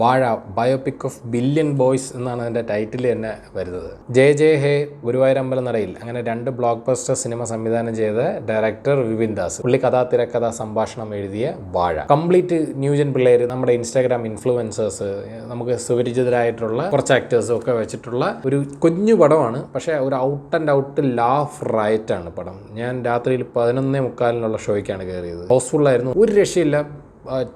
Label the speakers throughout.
Speaker 1: വാഴ biopic of billion boys എന്നാണ് അതിൻ്റെ ടൈറ്റിൽ തന്നെ വരുന്നത്. ജെ ഹേ, ഗുരുവായൂരമ്പല നടയിൽ അങ്ങനെ 2 ബ്ലോക്ക് ബസ്റ്റർ സിനിമ സംവിധാനം ചെയ്ത ഡയറക്ടർ വിപിൻ ദാസ്. പുള്ളി കഥാ തിരക്കഥ സംഭാഷണം എഴുതിയ വാഴ കംപ്ലീറ്റ് ന്യൂജൻ പിള്ളേർ, നമ്മുടെ ഇൻസ്റ്റാഗ്രാം ഇൻഫ്ലുവൻസേഴ്സ്, നമുക്ക് സുപരിചിതരായിട്ടുള്ള കുറച്ച് ആക്ടേഴ്സും ഒക്കെ വെച്ചിട്ടുള്ള ഒരു കുഞ്ഞു പടമാണ്. പക്ഷേ ഒരു ഔട്ട് ആൻഡ് ഔട്ട് ലാഫ് റൈറ്റാണ് പടം. ഞാൻ രാത്രിയിൽ 11:45 ഷോയ്ക്കാണ് കയറിയത്. ഹൗസ്ഫുള്ളായിരുന്നു, ഒരു രക്ഷയില്ല.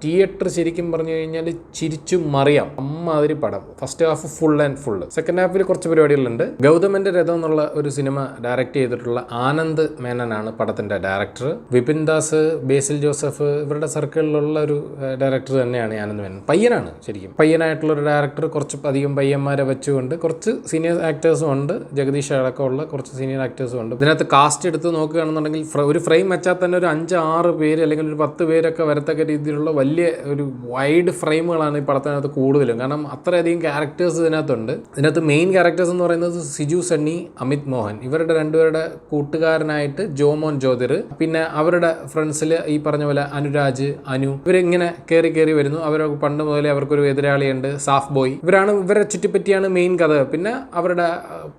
Speaker 1: തിയേറ്റർ ശരിക്കും പറഞ്ഞു കഴിഞ്ഞാൽ ചിരിച്ചു മറിയാം, അമ്മാതിരി പടം. First half full and full. Second ഹാഫിൽ കുറച്ച് പരിപാടികളുണ്ട്. ഗൗതമന്റെ രഥം എന്നുള്ള ഒരു സിനിമ ഡയറക്റ്റ് ചെയ്തിട്ടുള്ള ആനന്ദ് മേനനാണ് പടത്തിന്റെ ഡയറക്ടർ. വിപിൻ ദാസ്, ബേസിൽ ജോസഫ് ഇവരുടെ സർക്കിളിലുള്ള ഒരു ഡയറക്ടർ തന്നെയാണ് ആനന്ദ് മേനൻ. പയ്യനാണ്, ശരിക്കും പയ്യനായിട്ടുള്ള ഒരു ഡയറക്ടർ. കുറച്ച് അധികം പയ്യന്മാരെ വെച്ചുകൊണ്ട് കുറച്ച് സീനിയർ ആക്ടേഴ്സും ഉണ്ട്, ജഗദീഷ് അടക്കമുള്ള കുറച്ച് സീനിയർ ആക്ടേഴ്സും ഉണ്ട്. ഇതിനകത്ത് കാസ്റ്റ് എടുത്ത് നോക്കുകയാണെന്നുണ്ടെങ്കിൽ ഒരു ഫ്രെയിം വെച്ചാൽ തന്നെ ഒരു 5-6 പേര് അല്ലെങ്കിൽ ഒരു 10 പേരൊക്കെ വരത്തക്ക രീതിയിൽ വലിയ ഒരു വൈഡ് ഫ്രെയിമുകളാണ് ഈ പടത്തിനകത്ത് കൂടുതലും. കാരണം അത്രയധികം ക്യാരക്ടേഴ്സ് ഇതിനകത്തുണ്ട്. ഇതിനകത്ത് മെയിൻ ക്യാരക്ടേഴ്സ് എന്ന് പറയുന്നത് സിജു സണ്ണി, അമിത് മോഹൻ, ഇവരുടെ രണ്ടുപേരുടെ കൂട്ടുകാരനായിട്ട് ജോമോൻ ജ്യോതിർ, പിന്നെ അവരുടെ ഫ്രണ്ട്സിൽ ഈ പറഞ്ഞ പോലെ അനുരാജ്, അനു, ഇവരിങ്ങനെ കയറി വരുന്നു. അവർ പണ്ട് മുതലേ അവർക്കൊരു എതിരാളിയുണ്ട്, സാഫ് ബോയ്. ഇവരെ ചുറ്റിപ്പറ്റിയാണ് മെയിൻ കഥ. പിന്നെ അവരുടെ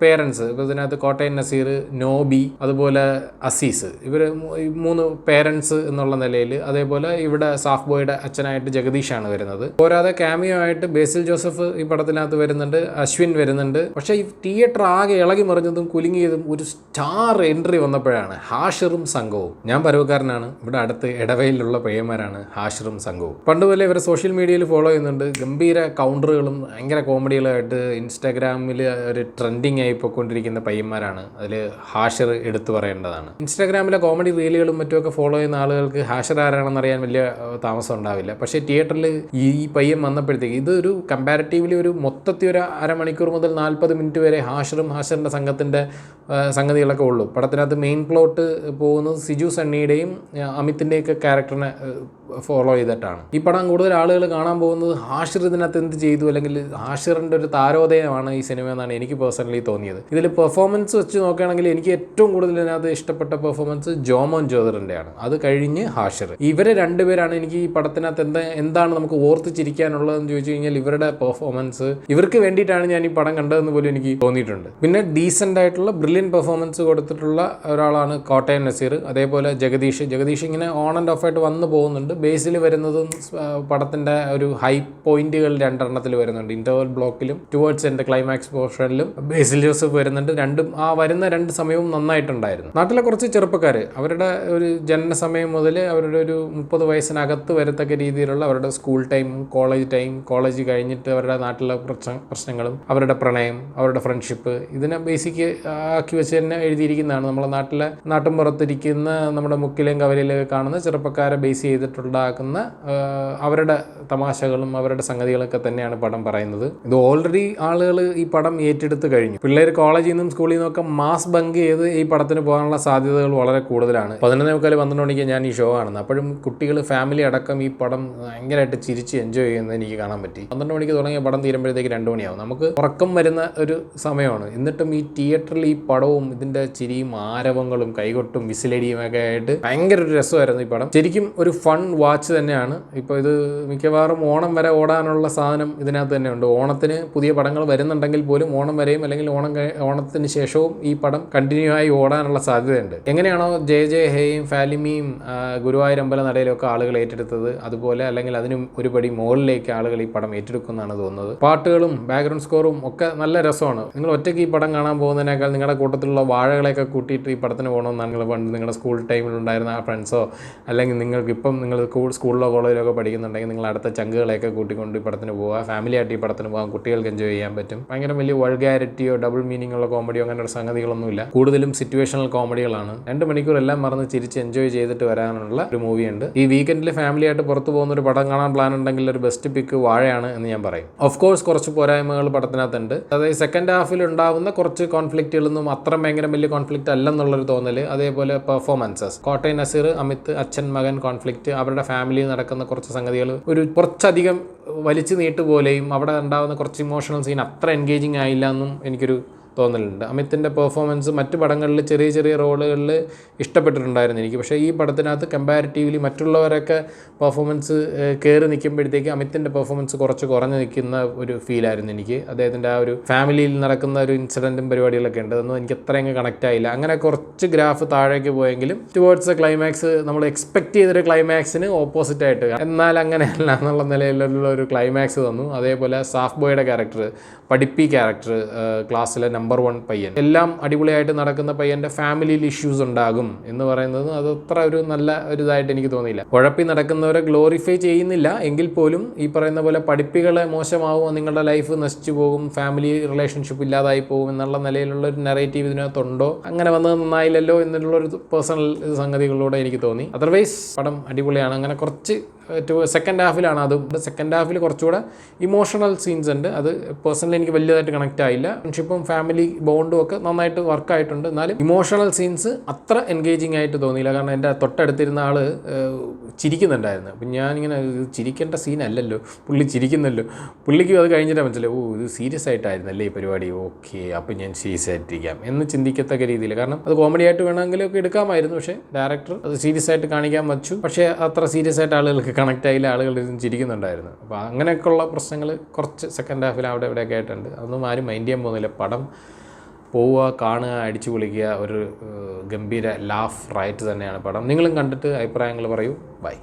Speaker 1: പേരൻസ്, ഇപ്പോൾ ഇതിനകത്ത് കോട്ടയം നസീർ, നോബി, അതുപോലെ അസീസ്, ഇവർ 3 പേരൻസ് എന്നുള്ള നിലയിൽ. അതേപോലെ ഇവിടെ സാഫ് ബോയുടെ അച്ഛനായിട്ട് ജഗദീഷാണ് വരുന്നത്. പോരാതെ ക്യാമിയോ ആയിട്ട് ബേസിൽ ജോസഫ് ഈ പടത്തിനകത്ത് വരുന്നുണ്ട്, അശ്വിൻ വരുന്നുണ്ട്. പക്ഷേ ഈ തിയേറ്റർ ആകെ ഇളകി മറിഞ്ഞതും കുലുങ്ങിയതും ഒരു സ്റ്റാർ എൻട്രി വന്നപ്പോഴാണ്. ഹാഷിറും സംഘവും. ഞാൻ പരവക്കാരനാണ്, ഇവിടെ അടുത്ത് ഇടവയിലുള്ള പയ്യന്മാരാണ് ഹാഷിറും സംഘവും. പണ്ടുപോലെ ഇവരെ സോഷ്യൽ മീഡിയയിൽ ഫോളോ ചെയ്യുന്നുണ്ട്. ഗംഭീര കൗണ്ടറുകളും ഭയങ്കര കോമഡികളായിട്ട് ഇൻസ്റ്റാഗ്രാമിൽ ഒരു ട്രെൻഡിങ് ആയി പോയിക്കൊണ്ടിരിക്കുന്ന പയ്യന്മാരാണ്. അതിൽ ഹാഷിർ എടുത്തു പറയേണ്ടതാണ്. ഇൻസ്റ്റാഗ്രാമിലെ കോമഡി റീലുകളും മറ്റുമൊക്കെ ഫോളോ ചെയ്യുന്ന ആളുകൾക്ക് ഹാഷിർ ആരാണെന്ന് അറിയാൻ വലിയ താമസം ഉണ്ടാവില്ല. പക്ഷേ തിയേറ്ററിൽ ഈ പയ്യൻ വന്നപ്പോഴത്തേക്ക് ഇതൊരു കമ്പാരിറ്റീവ്ലി ഒരു മൊത്തത്തിൽ ഒരു അരമണിക്കൂർ മുതൽ 40 മിനിറ്റ് വരെ ഹാഷിറിൻ്റെ സംഘത്തിൻ്റെ സംഗതികളൊക്കെ ഉള്ളൂ. പടത്തിനകത്ത് മെയിൻ പ്ലോട്ട് പോകുന്നത് സിജു സണ്ണിയുടെയും അമിത്തിൻ്റെയൊക്കെ ക്യാരക്ടറിനെ ഫോളോ ചെയ്തിട്ടാണ്. ഈ പടം കൂടുതൽ ആളുകൾ കാണാൻ പോകുന്നത് ഹാഷിർ ഇതിനകത്ത് എന്ത് ചെയ്തു, അല്ലെങ്കിൽ ഹാഷിറിൻ്റെ ഒരു താരോദയമാണ് ഈ സിനിമ എന്നാണ് എനിക്ക് പേഴ്സണലി തോന്നിയത്. ഇതിൽ പെർഫോമൻസ് വെച്ച് നോക്കുകയാണെങ്കിൽ എനിക്ക് ഏറ്റവും കൂടുതൽ ഇതിനകത്ത് ഇഷ്ടപ്പെട്ട പെർഫോമൻസ് ജോമോൻ ജ്യോതിറിൻ്റെയാണ്. അത് കഴിഞ്ഞ് ഹാഷിർ. ഇവരെ രണ്ടുപേരാണ് എനിക്ക് ഈ പടത്തിനകത്ത് എന്താണ് നമുക്ക് ഓർത്തിച്ചിരിക്കാനുള്ളതെന്ന് ചോദിച്ചു കഴിഞ്ഞാൽ ഇവരുടെ പെർഫോമൻസ്. ഇവർക്ക് വേണ്ടിയിട്ടാണ് ഞാൻ ഈ പടം കണ്ടതെന്ന് പോലും എനിക്ക് തോന്നിയിട്ടുണ്ട്. പിന്നെ ഡീസൻ്റ് ആയിട്ടുള്ള ബ്രില്യൻ പെർഫോമൻസ് കൊടുത്തിട്ടുള്ള ഒരാളാണ് കോട്ടയം നസീർ. അതേപോലെ ജഗദീഷ് ഇങ്ങനെ ഓൺ ആൻഡ് ഓഫ് ആയിട്ട് വന്നു പോകുന്നുണ്ട്. ബേസിൽ വരുന്നതും പടത്തിൻ്റെ ഒരു ഹൈ പോയിന്റുകൾ 2 എണ്ണത്തിൽ വരുന്നുണ്ട്. ഇന്റർവൽ ബ്ലോക്കിലും ടുവേർഡ്സ് എൻ്റെ ക്ലൈമാക്സ് പോർഷനിലും ബേസിൽ ജോസഫ് വരുന്നുണ്ട്. ആ വരുന്ന 2 സമയവും നന്നായിട്ടുണ്ടായിരുന്നു. നാട്ടിലെ കുറച്ച് ചെറുപ്പക്കാർ അവരുടെ ഒരു ജനന സമയം മുതൽ അവരുടെ ഒരു 30 വയസ്സിനകത്ത് വരത്തക്ക രീതിയിലുള്ള അവരുടെ സ്കൂൾ ടൈം, കോളേജ് കഴിഞ്ഞിട്ട് അവരുടെ നാട്ടിലെ പ്രശ്നങ്ങളും അവരുടെ പ്രണയം, അവരുടെ ഫ്രണ്ട്ഷിപ്പ്, ഇതിനെ ബേസിക് ആക്കി വെച്ച് തന്നെ എഴുതിയിരിക്കുന്നതാണ്. നമ്മളെ നാട്ടും പുറത്തിരിക്കുന്ന നമ്മുടെ മുക്കിലെയും കവലയിലൊക്കെ കാണുന്ന ചെറുപ്പക്കാരെ ബേസ് ചെയ്തിട്ടുണ്ടാക്കുന്ന അവരുടെ തമാശകളും അവരുടെ സംഗതികളൊക്കെ തന്നെയാണ് പടം പറയുന്നത്. ഇത് ഓൾറെഡി ആളുകൾ ഈ പടം ഏറ്റെടുത്ത് കഴിഞ്ഞു. പിള്ളേർ കോളേജിൽ നിന്നും സ്കൂളിൽ നിന്നൊക്കെ മാസ് ബങ്ക് ചെയ്ത് ഈ പടത്തിന് പോകാനുള്ള സാധ്യതകൾ വളരെ കൂടുതലാണ്. 11:45-12 മണിക്ക് ഞാൻ ഈ ഷോ കാണുന്നത്. അപ്പോഴും കുട്ടികൾ, ഫാമിലി അടക്കം ഈ പടം ഭയങ്കരമായിട്ട് ചിരിച്ച് എൻജോയ് ചെയ്യുന്നത് എനിക്ക് കാണാൻ പറ്റി. 12 മണിക്ക് തുടങ്ങിയ പടം തീരുമ്പോഴത്തേക്ക് 2 മണിയാവും. നമുക്ക് ഉറക്കം വരുന്ന ഒരു സമയമാണ്. എന്നിട്ടും ഈ തിയേറ്ററിൽ ഈ പടവും ഇതിൻ്റെ ചിരിയും ആരവങ്ങളും കൈകൊട്ടും വിസിലടിയും ഒക്കെ ആയിട്ട് ഭയങ്കര ഒരു രസമായിരുന്നു ഈ പടം. ശരിക്കും ഒരു ഫൺ വാച്ച് തന്നെയാണ്. ഇപ്പോൾ ഇത് മിക്കവാറും ഓണം വരെ ഓടാനുള്ള സാധനം ഇതിനകത്ത് തന്നെ ഉണ്ട്. ഓണത്തിന് പുതിയ പടങ്ങൾ വരുന്നുണ്ടെങ്കിൽ പോലും ഓണം വരെയും അല്ലെങ്കിൽ ഓണത്തിന് ശേഷവും ഈ പടം കണ്ടിന്യൂ ആയി ഓടാനുള്ള സാധ്യതയുണ്ട്. എങ്ങനെയാണോ ജെ ഹേയും ഫാലിമിയും ഗുരുവായൂരമ്പല നടയിലും ഒക്കെ ആളുകൾ ഏറ്റെടുത്തത്, അതുപോലെ അല്ലെങ്കിൽ അതിനും ഒരുപടി മുകളിലേക്ക് ആളുകൾ ഈ പടം ഏറ്റെടുക്കുമെന്നാണ് തോന്നുന്നത്. പാട്ടുകളും ബാക്ക്ഗ്രൗണ്ട് സ്കോറും ഒക്കെ നല്ല രസമാണ്. നിങ്ങൾ ഒറ്റയ്ക്ക് ഈ പടം കാണാൻ പോകുന്നതിനേക്കാൾ നിങ്ങളുടെ കൂട്ടത്തിലുള്ള വാഴകളെയൊക്കെ കൂട്ടിയിട്ട് ഈ പടത്തിന് പോകണമെന്നാണ് നിങ്ങൾ പണ്ട് നിങ്ങളുടെ സ്കൂൾ ടൈമിലുണ്ടായിരുന്ന ആ ഫ്രണ്ട്സോ, അല്ലെങ്കിൽ നിങ്ങൾക്ക് ഇപ്പം നിങ്ങൾ സ്കൂളിലോ കോളേജിലോ ഒക്കെ പഠിക്കുന്നുണ്ടെങ്കിൽ നിങ്ങൾ അടുത്ത ചങ്കുകളെയൊക്കെ കൂട്ടിക്കൊണ്ട് ഈ പടത്തിന് പോവുക. ഫാമിലി ആയിട്ട് ഈ പടത്തിന് പോകാൻ കുട്ടികൾക്ക് എൻജോയ് ചെയ്യാൻ പറ്റും. ഭയങ്കര വലിയ വൾഗാരിറ്റിയോ ഡബിൾ മീനിങ് ഉള്ള കോമഡിയോ അങ്ങനെ ഒരു സംഗതികളൊന്നുമില്ല. കൂടുതലും സിറ്റുവേഷണൽ കോമഡികളാണ്. 2 മണിക്കൂർ എല്ലാം മറന്ന് ചിരിച്ച് എൻജോയ് ചെയ്തിട്ട് വരാനുള്ള ഒരു മൂവിയുണ്ട്. ഈ വീക്കെൻഡിൽ ഫാമിലി ആയിട്ട് പുറത്ത് പോകുന്ന ഒരു പടം കാണാൻ പ്ലാൻ ഉണ്ടെങ്കിൽ ഒരു ബെസ്റ്റ് പിക്ക് വാഴയാണ് എന്ന് ഞാൻ പറയും. ഓഫ് കോഴ്സ് കുറച്ച് പോരായ്മകൾ പടത്തിനകത്തുണ്ട്. അതായത് സെക്കൻഡ് ഹാഫിൽ ഉണ്ടാവുന്ന കുറച്ച് കോൺഫ്ലിക്റ്റുകളൊന്നും അത്ര ഭയങ്കര വലിയ കോൺഫ്ലിക്റ്റ് അല്ലെന്നുള്ളൊരു തോന്നല്. അതേപോലെ പെർഫോമൻസസ്, കോട്ടയം നസീർ, അമിത്, അച്ഛൻ മകൻ കോൺഫ്ലിക്റ്റ്, അവരുടെ ഫാമിലിയിൽ നടക്കുന്ന കുറച്ച് സംഗതികൾ കുറച്ചധികം വലിച്ചു നീട്ടുപോലെയും അവിടെ ഉണ്ടാകുന്ന കുറച്ച് ഇമോഷണൽ സീൻ അത്ര എൻഗേജിങ് ആയില്ല എന്നും എനിക്കൊരു തോന്നലുണ്ട്. അമിതിൻ്റെ പെർഫോമൻസ് മറ്റ് പടങ്ങളിൽ ചെറിയ ചെറിയ റോളുകളിൽ ഇഷ്ടപ്പെട്ടിട്ടുണ്ടായിരുന്നു എനിക്ക്. പക്ഷേ ഈ പടത്തിനകത്ത് കമ്പാരിറ്റീവ്ലി മറ്റുള്ളവരൊക്കെ പെർഫോമൻസ് കയറി നിൽക്കുമ്പോഴത്തേക്ക് അമിതിൻ്റെ പെർഫോമൻസ് കുറച്ച് കുറഞ്ഞ് നിൽക്കുന്ന ഒരു ഫീലായിരുന്നു എനിക്ക്. അദ്ദേഹത്തിൻ്റെ ആ ഒരു ഫാമിലിയിൽ നടക്കുന്ന ഒരു ഇൻസിഡൻറ്റും പരിപാടികളൊക്കെ ഉണ്ട്, അതൊന്നും എനിക്ക് അത്രയും കണക്റ്റ് ആയില്ല. അങ്ങനെ കുറച്ച് ഗ്രാഫ് താഴേക്ക് പോയെങ്കിലും ടുവേർഡ്സ് ദ ക്ലൈമാക്സ് നമ്മൾ എക്സ്പെക്ട് ചെയ്തൊരു ക്ലൈമാക്സിന് ഓപ്പോസിറ്റ് ആയിട്ട്, എന്നാൽ അങ്ങനെയല്ല എന്നുള്ള നിലയിലുള്ള ഒരു ക്ലൈമാക്സ് തന്നു. അതേപോലെ സാഫ് ബോയുടെ ക്യാരക്ടർ, പഠിപ്പി ക്യാരക്ടർ, ക്ലാസ്സിലെ നമ്പർ 1 പയ്യൻ, എല്ലാം അടിപൊളിയായിട്ട് നടക്കുന്ന പയ്യൻ്റെ ഫാമിലിയിൽ ഇഷ്യൂസ് ഉണ്ടാകും എന്ന് പറയുന്നത് അത് അത്ര ഒരു നല്ല ഒരു ഇതായിട്ട് എനിക്ക് തോന്നിയില്ല. കുഴപ്പി നടക്കുന്നവരെ ഗ്ലോറിഫൈ ചെയ്യുന്നില്ല എങ്കിൽ പോലും ഈ പറയുന്ന പോലെ പഠിപ്പികളെ മോശമാവും, നിങ്ങളുടെ ലൈഫ് നശിച്ചു പോകും, ഫാമിലി റിലേഷൻഷിപ്പ് ഇല്ലാതായി പോകും എന്നുള്ള നിലയിലുള്ള ഒരു നെറേറ്റീവ് ഇതിനകത്തുണ്ടോ, അങ്ങനെ വന്നത് നന്നായില്ലല്ലോ എന്നുള്ളൊരു പേഴ്സണൽ സംഗതികളിലൂടെ എനിക്ക് തോന്നി. അതർവൈസ് പടം അടിപൊളിയാണ്. അങ്ങനെ കുറച്ച് സെക്കൻഡ് ഹാഫിലാണ്, അതും സെക്കൻഡ് ഹാഫിൽ കുറച്ചുകൂടെ ഇമോഷണൽ സീൻസ് ഉണ്ട്. അത് പേഴ്സണലി എനിക്ക് വലിയതായിട്ട് കണക്റ്റ് ആയില്ല. ഫ്രണ്ട്ഷിപ്പും ഫാമിലി ബോണ്ടും ഒക്കെ നന്നായിട്ട് വർക്കായിട്ടുണ്ട്. എന്നാലും ഇമോഷണൽ സീൻസ് അത്ര എൻഗേജിങ് ആയിട്ട് തോന്നിയില്ല. കാരണം എൻ്റെ തൊട്ടടുത്തിരുന്ന ആൾ ചിരിക്കുന്നുണ്ടായിരുന്നു. അപ്പം ഞാനിങ്ങനെ ചിരിക്കേണ്ട സീനല്ലല്ലോ, പുള്ളി ചിരിക്കുന്നല്ലോ. പുള്ളിക്കും അത് കഴിഞ്ഞിട്ട് മനസ്സിലായി, ഇത് സീരിയസ് ആയിട്ടായിരുന്നല്ലേ ഈ പരിപാടി, ഓക്കെ അപ്പം ഞാൻ സീരിയസ് ആയിട്ടിരിക്കാം എന്ന് ചിന്തിക്കത്തക്ക രീതിയിൽ. കാരണം അത് കോമഡി ആയിട്ട് വേണമെങ്കിലൊക്കെ എടുക്കാമായിരുന്നു, പക്ഷേ ഡയറക്ടർ അത് സീരിയസ് ആയിട്ട് കാണിക്കാൻ വച്ചു. പക്ഷേ അത്ര സീരിയസ് ആയിട്ട് ആളുകൾക്ക് കണക്റ്റ് ആയില്ല, ആളുകൾ ചിരിക്കുന്നുണ്ടായിരുന്നു. അപ്പോൾ അങ്ങനെയൊക്കെയുള്ള പ്രശ്നങ്ങൾ കുറച്ച് സെക്കൻഡ് ഹാഫിൽ അവിടെ ഇവിടെയൊക്കെ ആയിട്ടുണ്ട്. അതൊന്നും ആരും മൈൻഡ് ചെയ്യാൻ പോകുന്നില്ല. പടം പോവുക, കാണുക, അടിച്ചു പൊളിക്കുക, ഒരു ഗംഭീര ലാഫ് റൈറ്റ് തന്നെയാണ് പടം. നിങ്ങളും കണ്ടിട്ട് അഭിപ്രായങ്ങൾ പറയൂ. ബൈ.